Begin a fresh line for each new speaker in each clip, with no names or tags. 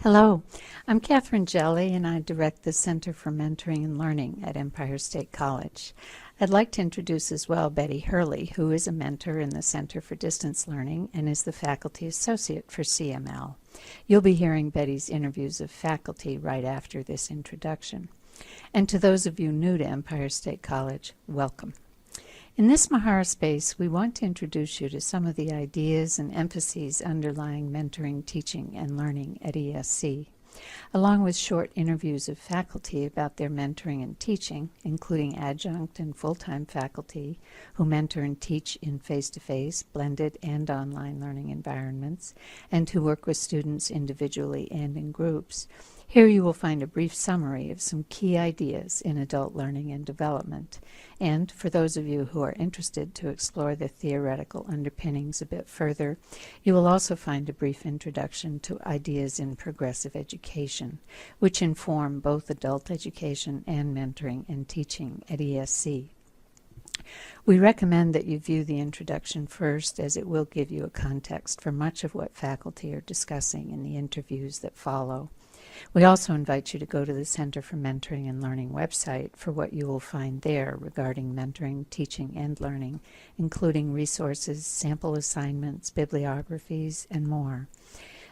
Hello, I'm Catherine Jelly, and I direct the Center for Mentoring and Learning at Empire State College. I'd like to introduce as well Betty Hurley, who is a mentor in the Center for Distance Learning and is the Faculty Associate for CML. You'll be hearing Betty's interviews of faculty right after this introduction. And to those of you new to Empire State College, welcome. In this Mahara space, we want to introduce you to some of the ideas and emphases underlying mentoring, teaching, and learning at ESC, along with short interviews of faculty about their mentoring and teaching, including adjunct and full-time faculty who mentor and teach in face-to-face, blended, and online learning environments, and who work with students individually and in groups. Here you will find a brief summary of some key ideas in adult learning and development. And for those of you who are interested to explore the theoretical underpinnings a bit further, you will also find a brief introduction to ideas in progressive education, which inform both adult education and mentoring and teaching at ESC. We recommend that you view the introduction first, as it will give you a context for much of what faculty are discussing in the interviews that follow. We also invite you to go to the Center for Mentoring and Learning website for what you will find there regarding mentoring, teaching, and learning, including resources, sample assignments, bibliographies, and more.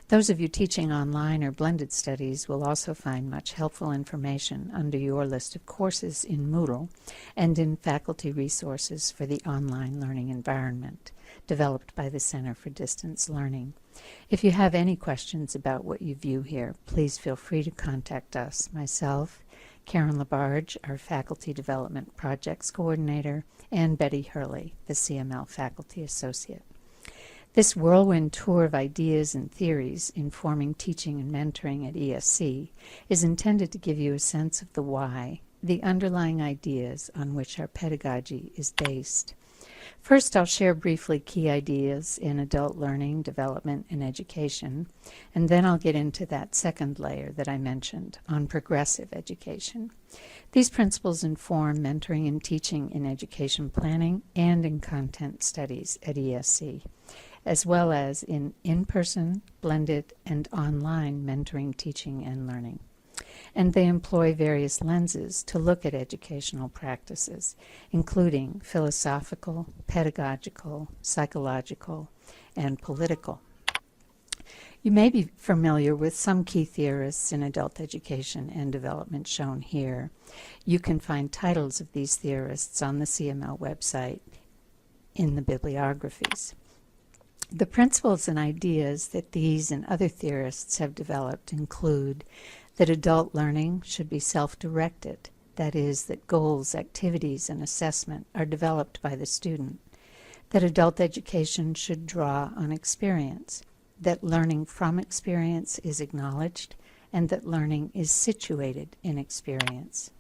Those of you teaching online or blended studies will also find much helpful information under your list of courses in Moodle and in faculty resources for the online learning environment developed by the Center for Distance Learning. If you have any questions about what you view here, please feel free to contact us, myself, Karen Labarge, our Faculty Development Projects Coordinator, and Betty Hurley, the CML Faculty Associate. This whirlwind tour of ideas and theories informing teaching and mentoring at ESC is intended to give you a sense of the why, the underlying ideas on which our pedagogy is based. First, I'll share briefly key ideas in adult learning, development, and education, and then I'll get into that second layer that I mentioned on progressive education. These principles inform mentoring and teaching in education planning and in content studies at ESC, as well as in in-person, blended, and online mentoring, teaching, and learning. And they employ various lenses to look at educational practices, including philosophical, pedagogical, psychological, and political. You may be familiar with some key theorists in adult education and development shown here. You can find titles of these theorists on the CML website in the bibliographies. The principles and ideas that these and other theorists have developed include that adult learning should be self-directed, that is, that goals, activities, and assessment are developed by the student, that adult education should draw on experience, that learning from experience is acknowledged, and that learning is situated in experience.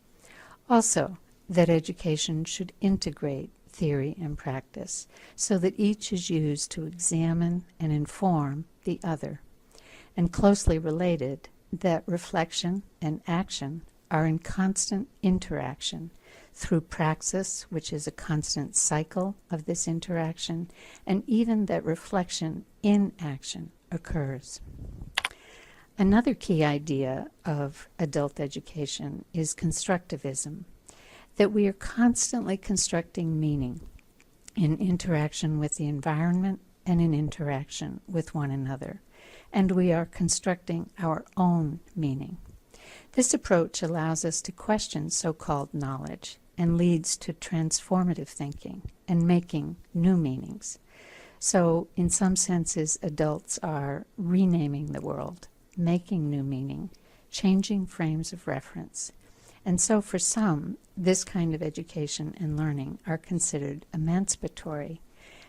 Also, that education should integrate theory and practice so that each is used to examine and inform the other. And closely related, that reflection and action are in constant interaction through praxis, which is a constant cycle of this interaction, and even that reflection in action occurs. Another key idea of adult education is constructivism, that we are constantly constructing meaning in interaction with the environment and in interaction with one another, and we are constructing our own meaning. This approach allows us to question so-called knowledge and leads to transformative thinking and making new meanings. So, in some senses, adults are renaming the world, making new meaning, changing frames of reference. And so for some, this kind of education and learning are considered emancipatory,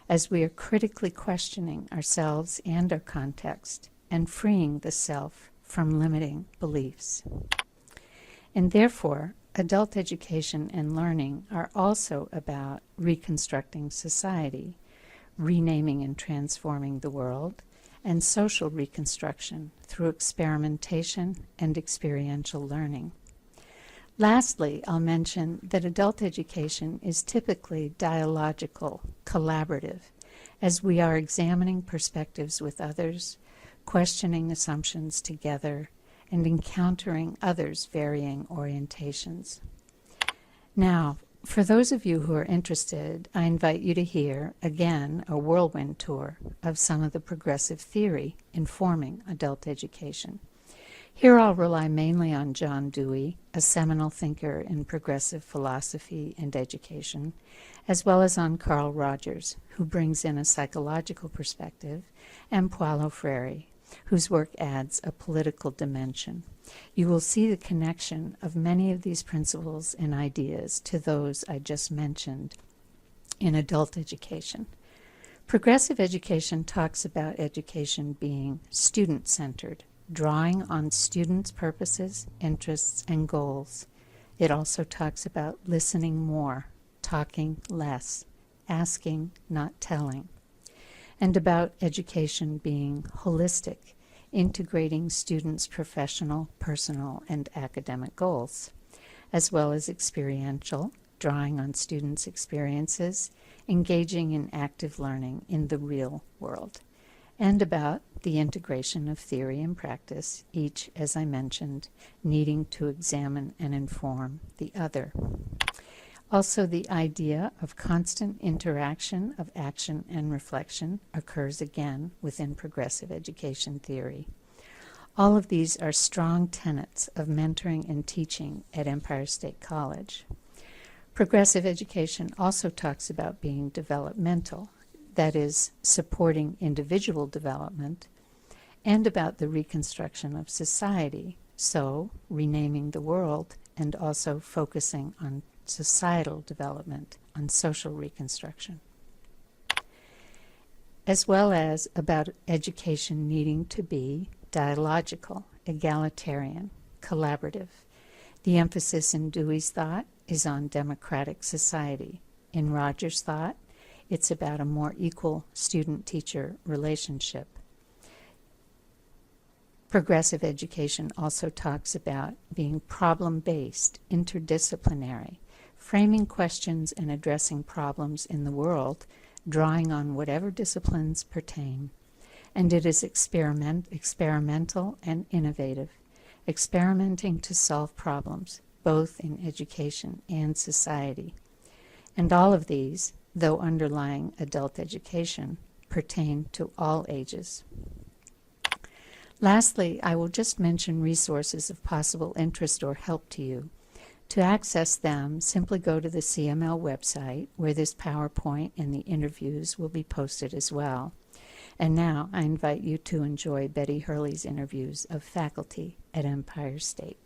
as we are critically questioning ourselves and our context and freeing the self from limiting beliefs. And therefore, adult education and learning are also about reconstructing society, renaming and transforming the world, and social reconstruction through experimentation and experiential learning. Lastly, I'll mention that adult education is typically dialogical, collaborative, as we are examining perspectives with others, questioning assumptions together, and encountering others' varying orientations. Now, for those of you who are interested, I invite you to hear, again, a whirlwind tour of some of the progressive theory informing adult education. Here I'll rely mainly on John Dewey, a seminal thinker in progressive philosophy and education, as well as on Carl Rogers, who brings in a psychological perspective, and Paulo Freire, whose work adds a political dimension. You will see the connection of many of these principles and ideas to those I just mentioned in adult education. Progressive education talks about education being student-centered, drawing on students' purposes, interests, and goals. It also talks about listening more, talking less, asking, not telling, and about education being holistic, integrating students' professional, personal, and academic goals, as well as experiential, drawing on students' experiences, engaging in active learning in the real world, and about the integration of theory and practice, each, as I mentioned, needing to examine and inform the other. Also, the idea of constant interaction of action and reflection occurs again within progressive education theory. All of these are strong tenets of mentoring and teaching at Empire State College. Progressive education also talks about being developmental, that is, supporting individual development, and about the reconstruction of society, so renaming the world and also focusing on societal development, on social reconstruction, as well as about education needing to be dialogical, egalitarian, collaborative. The emphasis in Dewey's thought is on democratic society. In Rogers' thought, it's about a more equal student-teacher relationship. Progressive education also talks about being problem-based, interdisciplinary, framing questions and addressing problems in the world, drawing on whatever disciplines pertain. And it is experimental and innovative, experimenting to solve problems, both in education and society. And all of these, though underlying adult education, pertain to all ages. Lastly, I will just mention resources of possible interest or help to you. To access them, simply go to the CML website, where this PowerPoint and the interviews will be posted as well. And now I invite you to enjoy Betty Hurley's interviews of faculty at Empire State.